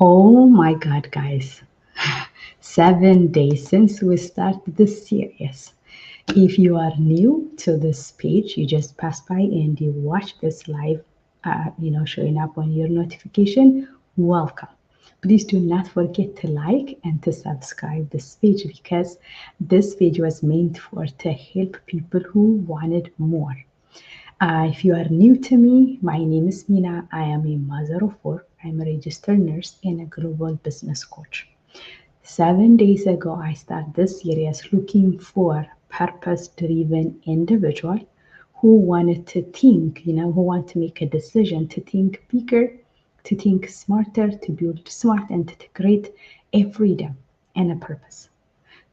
Oh my God, guys. 7 days since we started this series. If you are new to this page, you just pass by and you watch this live, showing up on your notification, welcome. Please do not forget to like and to subscribe this page because this page was meant for to help people who wanted more. If you are new to me, my name is Mina. I am a mother of four. I'm a registered nurse and a global business coach. 7 days ago, I started this series looking for purpose-driven individual who wanted to think, who want to make a decision to think bigger, to think smarter, to build smart, and to create a freedom and a purpose.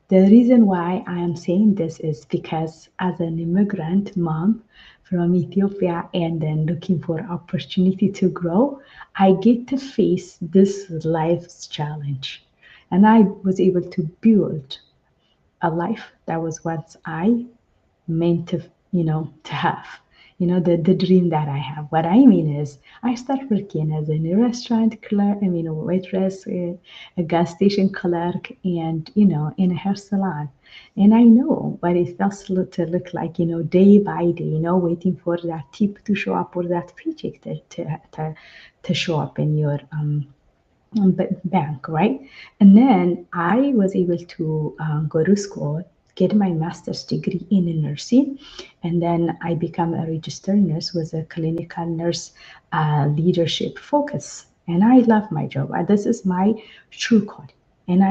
The reason why I am saying this is because as an immigrant mom from Ethiopia and then looking for opportunity to grow, I get to face this life's challenge. And I was able to build a life that was what I meant to, to have. The dream that I have. What I mean is, I started working as a restaurant clerk, a waitress, a gas station clerk, and, in a hair salon. And I know what it feels to look like, day by day, waiting for that tip to show up or that paycheck to show up in your bank, right? And then I was able to go to school, get my master's degree in nursing, and then I become a registered nurse with a clinical nurse leadership focus. And I love my job. This is my true calling. And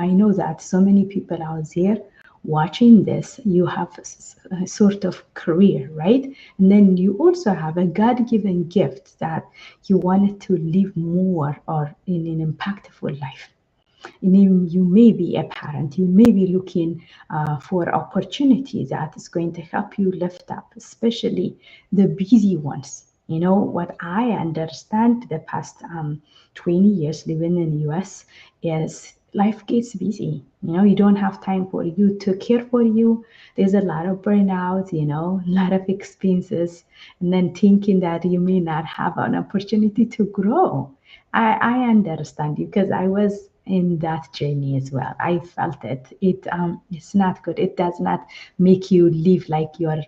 I know that so many people out there watching this, you have a sort of career, right? And then you also have a God-given gift that you wanted to live more or in an impactful life. And you may be a parent, you may be looking for opportunities that is going to help you lift up, especially the busy ones. What I understand the past 20 years living in the US is life gets busy. You don't have time for you to care for you. There's a lot of burnout, a lot of expenses, and then thinking that you may not have an opportunity to grow. I understand you because I was in that journey as well. I felt it. It's not good. It does not make you live like you're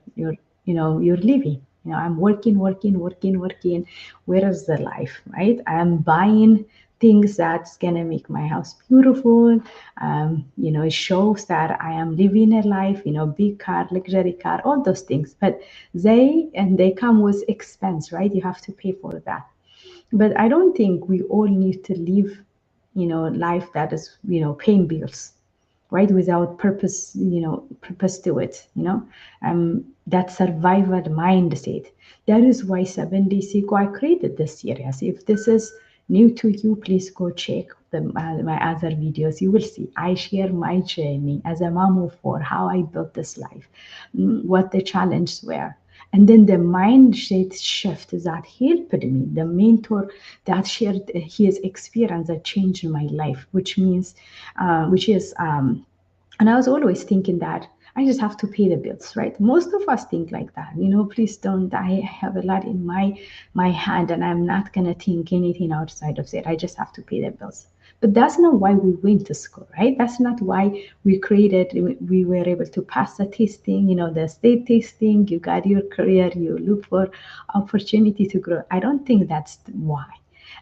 living. I'm working, working, working, working. Where is the life, right? I'm buying things that's gonna make my house beautiful. It shows that I am living a life, big car, luxury car, all those things. But they come with expense, right? You have to pay for that. But I don't think we all need to live, life that is, paying bills, right? Without purpose, purpose to it, that survival mindset. That is why 7 days ago I created this series. If this is new to you, please go check my other videos. You will see I share my journey as a mom of four, how I built this life, what the challenges were. And then the mindset shift that helped me, the mentor that shared his experience that changed my life, which is, and I was always thinking that I just have to pay the bills, right? Most of us think like that. Please don't. I have a lot in my hand, and I'm not gonna think anything outside of it. I just have to pay the bills. But that's not why we went to school, right? That's not why we were able to pass the testing, the state testing. You got your career, you look for opportunity to grow. I don't think that's why.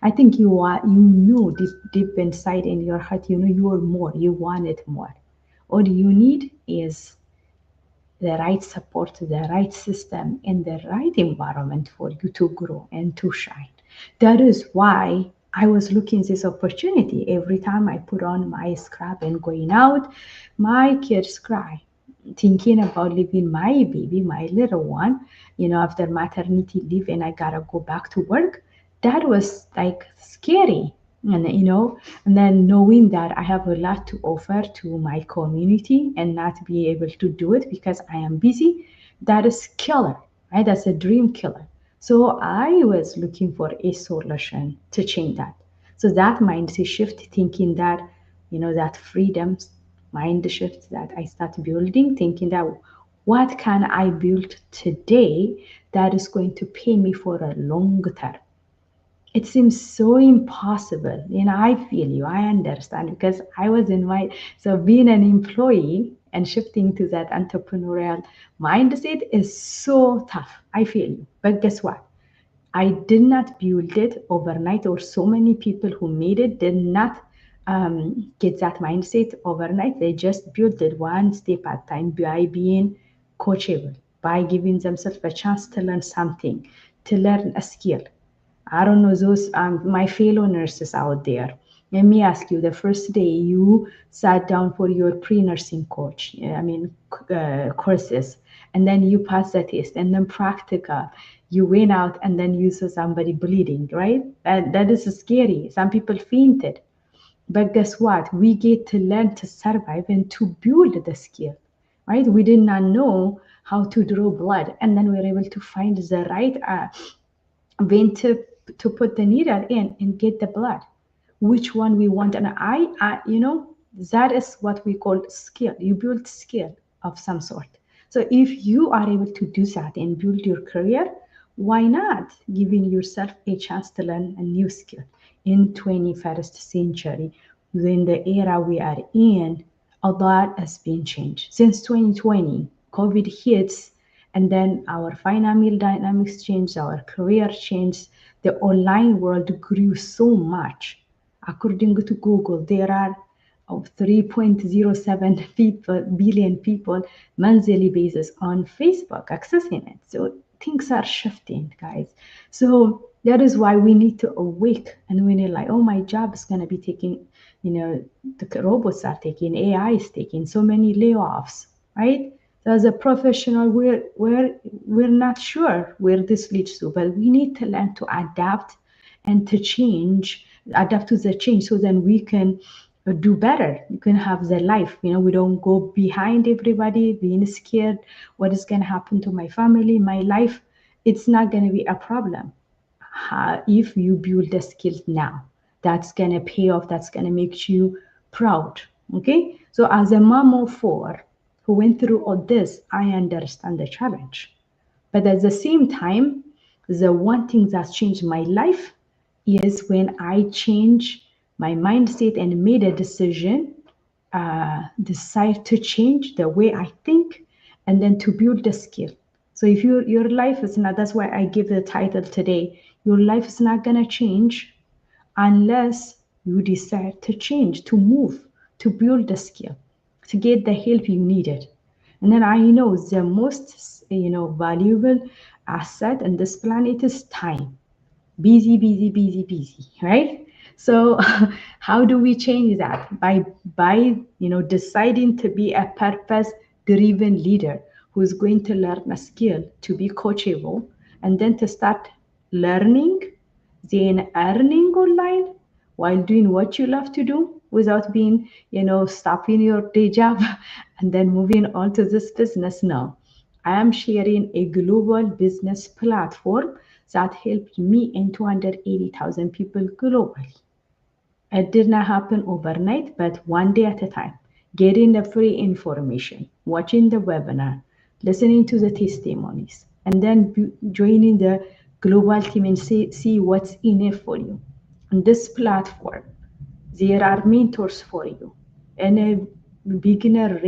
I think deep inside in your heart, you are more, you wanted more. All you need is the right support, the right system, and the right environment for you to grow and to shine. That is why I was looking this opportunity. Every time I put on my scrub and going out, my kids cry, thinking about leaving my baby, my little one, after maternity leave, and I gotta go back to work. That was like scary. And then knowing that I have a lot to offer to my community and not be able to do it because I am busy, that is killer, right? That's a dream killer. So I was looking for a solution to change that. So that mindset shift, thinking that, that freedom mind shift that I start building, thinking that what can I build today that is going to pay me for a long term? it seems so impossible. I feel you, I understand, because I was in so being an employee and shifting to that entrepreneurial mindset is so tough. I feel you. But guess what? I did not build it overnight, or so many people who made it did not get that mindset overnight. They just built it one step at a time by being coachable, by giving themselves a chance to learn something, to learn a skill. I don't know those my fellow nurses out there. Let me ask you: the first day you sat down for your pre-nursing courses, and then you passed the test, and then practical, you went out, and then you saw somebody bleeding, right? That is scary. Some people fainted. But guess what? We get to learn to survive and to build the skill, right? We did not know how to draw blood, and then we were able to find the right vein to put the needle in and get the blood, which one we want. And that is what we call skill. You build skill of some sort. So if you are able to do that and build your career, why not giving yourself a chance to learn a new skill in 21st century? In the era we are in, a lot has been changed since 2020. COVID hits, and then our financial dynamics changed, our career changed. The online world grew so much. According to Google, there are 3.07 billion people monthly basis on Facebook accessing it. So things are shifting, guys. So that is why we need to awake, and we need, like, oh, my job is going to be taking, the robots are taking, AI is taking so many layoffs, right? So as a professional, we're not sure where this leads to, but we need to learn to adapt and to adapt to the change, so then we can do better. You can have the life, we don't go behind everybody being scared. What is going to happen to my family, my life? It's not going to be a problem. If you build the skills now, that's going to pay off. That's going to make you proud. Okay. So as a mom of four who went through all this, I understand the challenge. But at the same time, the one thing that's changed my life is when I changed my mindset and made a decision, decide to change the way I think, and then to build the skill. So if your life is not, that's why I give the title today, your life is not going to change unless you decide to change, to move, to build the skill, to get the help you needed. And then I know the most, valuable asset on this planet is time. Busy, busy, busy, busy, right? So how do we change that? By deciding to be a purpose driven leader who's going to learn a skill, to be coachable, and then to start learning, then earning online while doing what you love to do, without being, stopping your day job and then moving on to this business. No, I am sharing a global business platform that helped me and 280,000 people globally. It did not happen overnight, but one day at a time. Getting the free information, watching the webinar, listening to the testimonies, and then joining the global team and see what's in it for you. On this platform, there are mentors for you, and a beginner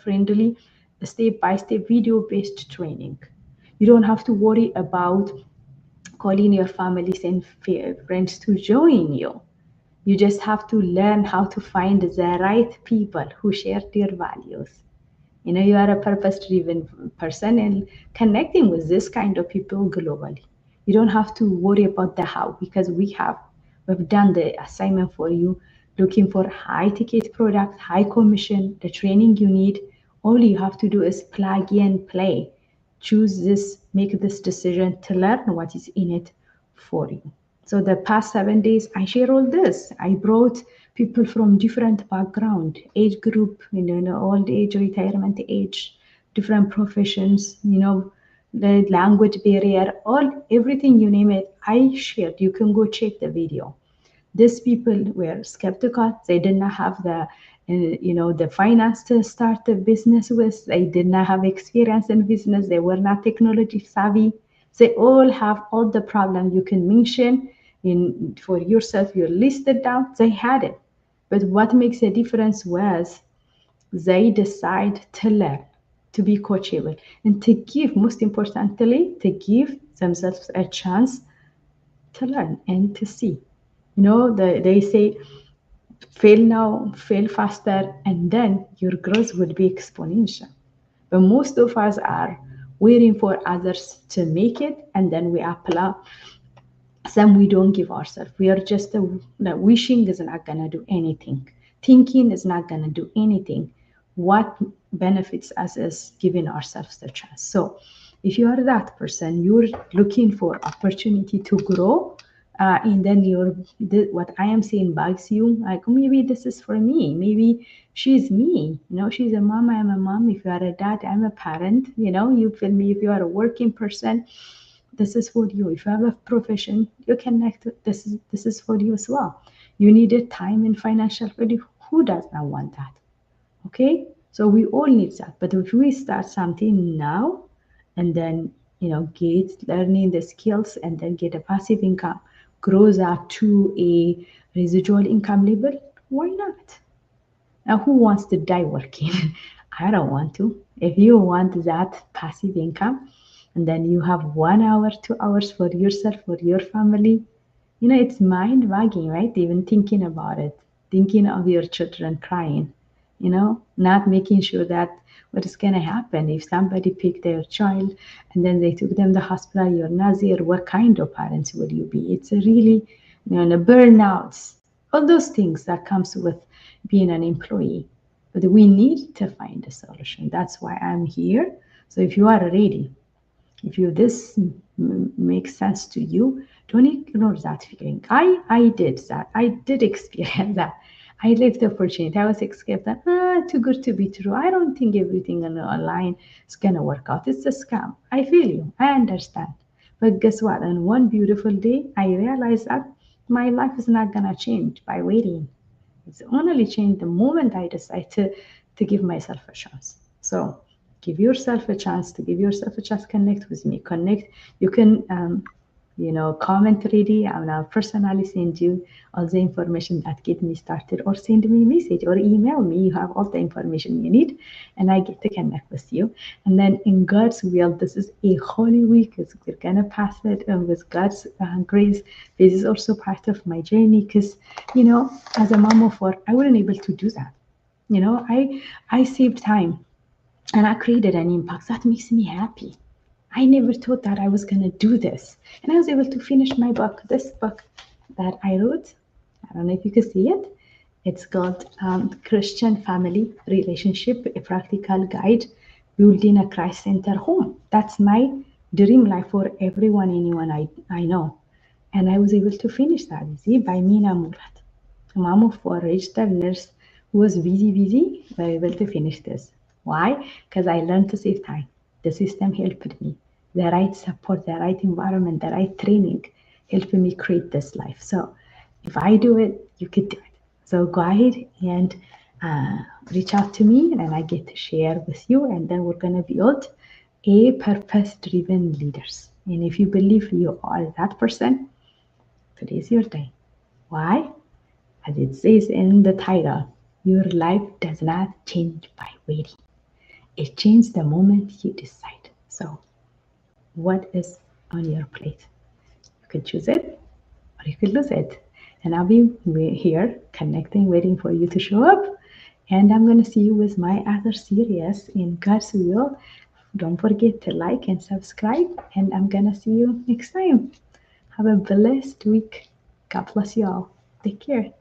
friendly, step-by-step video-based training. You don't have to worry about calling your families and friends to join you. You just have to learn how to find the right people who share their values. You are a purpose driven person, and connecting with this kind of people globally. You don't have to worry about the how, because we've done the assignment for you. Looking for high ticket product, high commission, the training you need. All you have to do is plug in, play, choose this, make this decision to learn what is in it for you. So the past 7 days, I share all this. I brought people from different background, age group, old age, retirement age, different professions, the language barrier, everything you name it, I shared. You can go check the video. These people were skeptical. They did not have the finance to start a business with. They did not have experience in business. They were not technology savvy. They all have all the problems you can mention in for yourself. You listed down. They had it, but what makes a difference was they decide to learn, to be coachable, and to give, most importantly, to give themselves a chance to learn and to see. They say fail now, fail faster, and then your growth will be exponential. But most of us are waiting for others to make it, and then we apply. Some we don't give ourselves. We are just wishing is not gonna do anything. Thinking is not gonna do anything. What benefits us is giving ourselves the chance. So if you are that person, you're looking for opportunity to grow, and then what I am saying bugs you. Like, "Oh, maybe this is for me. Maybe she's me. She's a mom. I'm a mom. If you are a dad, I'm a parent. You feel me. If you are a working person, this is for you. If you have a profession, you connect. This is for you as well. You needed time and financial freedom. Who does not want that? Okay, so we all need that. But if we start something now, and then get learning the skills, and then get a passive income, grows up to a residual income level, why not? Now, who wants to die working? I don't want to. If you want that passive income, and then you have 1 hour, 2 hours for yourself, for your family, it's mind wagging, right? Even thinking about it, thinking of your children crying, not making sure that what is going to happen if somebody picked their child and then they took them to the hospital, you're not there, what kind of parents will you be? It's a really, the burnouts, all those things that comes with being an employee. But we need to find a solution. That's why I'm here. So if you are ready, if this makes sense to you, don't ignore that feeling. I did that. I did experience that. I lived the opportunity. I was expecting, too good to be true. I don't think everything online is gonna work out. It's a scam. I feel you. I understand. But guess what? On one beautiful day, I realized that my life is not gonna change by waiting. It's only changed the moment I decide to give myself a chance. So give yourself a chance. To give yourself a chance, connect with me. Connect. You can comment ready. I will personally send you all the information that get me started, or send me a message or email me. You have all the information you need, and I get to connect with you. And then in God's will, this is a holy week. We're gonna pass it with God's grace. This is also part of my journey, because as a mom of four, I wasn't able to do that. I saved time, and I created an impact that makes me happy. I never thought that I was going to do this. And I was able to finish my book, this book that I wrote. I don't know if you can see it. It's called Christian Family Relationship, a Practical Guide, Building a Christ-Centered Home. That's my dream life for anyone I know. And I was able to finish that, see, by Mina Murad, a mom of four, registered nurse who was busy, but able to finish this. Why? Because I learned to save time. The system helped me. The right support, the right environment, the right training helped me create this life. So if I do it, you could do it. So go ahead and reach out to me, and I get to share with you, and then we're going to build a purpose-driven leaders. And if you believe you are that person, today is your day. Why? As it says in the title, your life does not change by waiting. It changes the moment you decide. So, what is on your plate? You could choose it, or you could lose it. And I'll be here connecting, waiting for you to show up. And I'm going to see you with my other series in God's will. Don't forget to like and subscribe. And I'm going to see you next time. Have a blessed week. God bless you all. Take care.